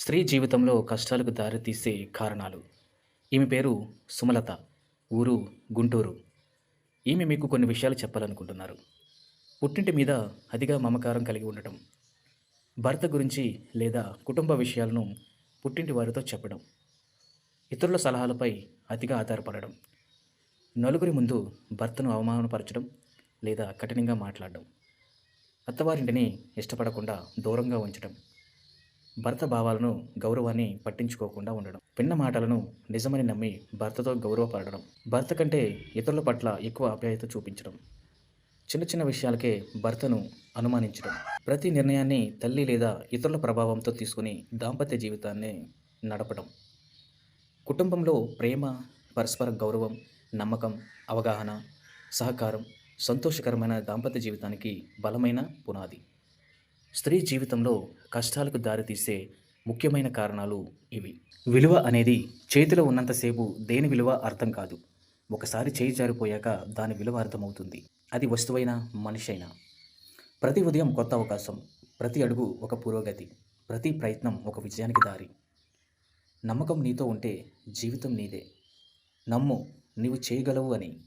స్త్రీ జీవితంలో కష్టాలకు దారితీసే కారణాలు. ఈమె పేరు సుమలత. ఊరు గుంటూరు. ఈమె మీకు కొన్ని విషయాలు చెప్పాలనుకుంటున్నారు. పుట్టింటి మీద అతిగా మమకారం కలిగి ఉండటం, భర్త గురించి లేదా కుటుంబ విషయాలను పుట్టింటి వారితో చెప్పడం, ఇతరుల సలహాలపై అతిగా ఆధారపడడం, నలుగురి ముందు భర్తను అవమానపరచడం లేదా కఠినంగా మాట్లాడడం, అత్తవారింటిని ఇష్టపడకుండా దూరంగా ఉంచడం, భర్త భావాలను, గౌరవాన్ని పట్టించుకోకుండా ఉండడం. విన్న మాటలను నిజమని నమ్మి భర్తతో గౌరవపడడం. భర్త కంటే ఇతరుల పట్ల ఎక్కువ ఆప్యాయత చూపించడం. చిన్న చిన్న విషయాలకే భర్తను అనుమానించడం. ప్రతి నిర్ణయాన్ని తల్లి లేదా ఇతరుల ప్రభావంతో తీసుకుని దాంపత్య జీవితాన్ని నడపడం. కుటుంబంలో ప్రేమ, పరస్పర గౌరవం, నమ్మకం, అవగాహన, సహకారం సంతోషకరమైన దాంపత్య జీవితానికి బలమైన పునాది. స్త్రీ జీవితంలో కష్టాలకు దారితీసే ముఖ్యమైన కారణాలు ఇవి. విలువ అనేది చేతిలో ఉన్నంతసేపు దేని విలువ అర్థం కాదు. ఒకసారి చేయి జారిపోయాక దాని విలువ అర్థమవుతుంది. అది వస్తువైనా, మనిషైనా. ప్రతి ఉదయం కొత్త అవకాశం, ప్రతి అడుగు ఒక పురోగతి, ప్రతి ప్రయత్నం ఒక విజయానికి దారి. నమ్మకం నీతో ఉంటే జీవితం నీదే. నమ్ము, నీవు చేయగలవు అని.